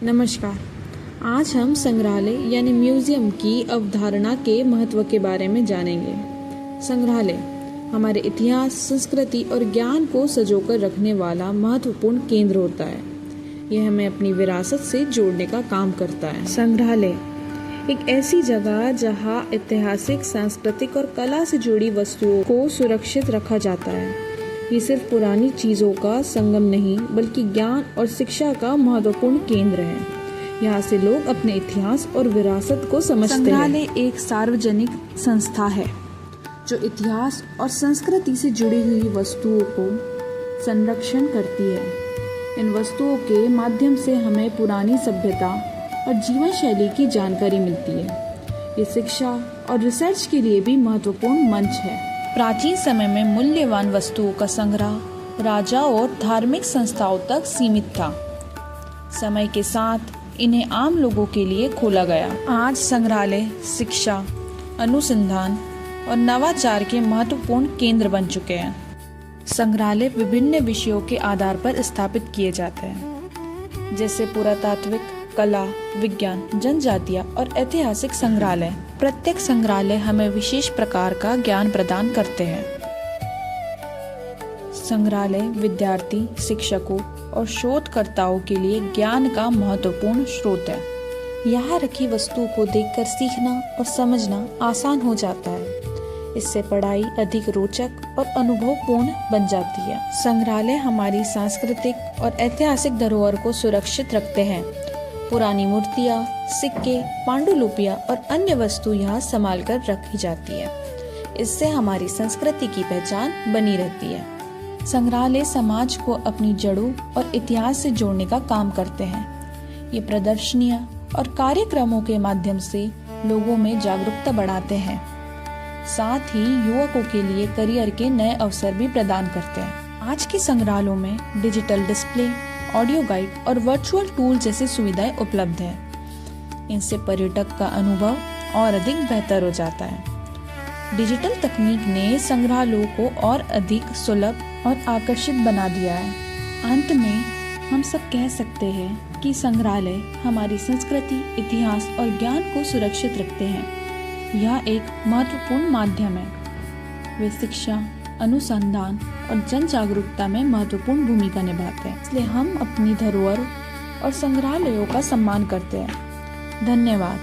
नमस्कार। आज हम संग्रहालय यानी म्यूजियम की अवधारणा के महत्व के बारे में जानेंगे। संग्रहालय हमारे इतिहास, संस्कृति और ज्ञान को संजोकर रखने वाला महत्वपूर्ण केंद्र होता है। यह हमें अपनी विरासत से जोड़ने का काम करता है। संग्रहालय एक ऐसी जगह जहां ऐतिहासिक, सांस्कृतिक और कला से जुड़ी वस्तुओं को सुरक्षित रखा जाता है। ये सिर्फ पुरानी चीज़ों का संगम नहीं, बल्कि ज्ञान और शिक्षा का महत्वपूर्ण केंद्र है। यहाँ से लोग अपने इतिहास और विरासत को समझते हैं। संग्रहालय एक सार्वजनिक संस्था है जो इतिहास और संस्कृति से जुड़ी हुई वस्तुओं को संरक्षण करती है। इन वस्तुओं के माध्यम से हमें पुरानी सभ्यता और जीवन शैली की जानकारी मिलती है। ये शिक्षा और रिसर्च के लिए भी महत्वपूर्ण मंच है। प्राचीन समय में मूल्यवान वस्तुओं का संग्रह राजा और धार्मिक संस्थाओं तक सीमित था। समय के साथ इन्हें आम लोगों के लिए खोला गया। आज संग्रहालय शिक्षा, अनुसंधान और नवाचार के महत्वपूर्ण केंद्र बन चुके हैं। संग्रहालय विभिन्न विषयों के आधार पर स्थापित किए जाते हैं, जैसे पुरातात्विक, कला, विज्ञान, जनजातीय और ऐतिहासिक संग्रहालय। प्रत्येक संग्रहालय हमें विशेष प्रकार का ज्ञान प्रदान करते हैं। संग्रहालय विद्यार्थी, शिक्षकों और शोधकर्ताओं के लिए ज्ञान का महत्वपूर्ण स्रोत है। यहाँ रखी वस्तुओं को देखकर सीखना और समझना आसान हो जाता है। इससे पढ़ाई अधिक रोचक और अनुभवपूर्ण बन जाती है। संग्रहालय हमारी सांस्कृतिक और ऐतिहासिक धरोहर को सुरक्षित रखते हैं। पुरानी मूर्तियाँ, सिक्के, पांडुलिपियाँ और अन्य वस्तु यहाँ संभाल कर रखी जाती है। इससे हमारी संस्कृति की पहचान बनी रहती है। संग्रहालय समाज को अपनी जड़ों और इतिहास से जोड़ने का काम करते हैं। ये प्रदर्शनियाँ और कार्यक्रमों के माध्यम से लोगों में जागरूकता बढ़ाते हैं। साथ ही युवकों के लिए करियर के नए अवसर भी प्रदान करते हैं। आज के संग्रहालयों में डिजिटल डिस्प्ले, ऑडियो गाइड और वर्चुअल टूल जैसी सुविधाएं उपलब्ध हैं। इनसे पर्यटक का अनुभव और अधिक बेहतर हो जाता है। डिजिटल तकनीक ने संग्रहालयों को और अधिक सुलभ और आकर्षित बना दिया है। अंत में हम सब कह सकते हैं कि संग्रहालय हमारी संस्कृति, इतिहास और ज्ञान को सुरक्षित रखते हैं। यह एक महत्वपूर्ण माध्यम है। वे शिक्षा, अनुसंधान और जन जागरूकता में महत्वपूर्ण भूमिका निभाते हैं। इसलिए हम अपनी धरोहर और संग्रहालयों का सम्मान करते हैं। धन्यवाद।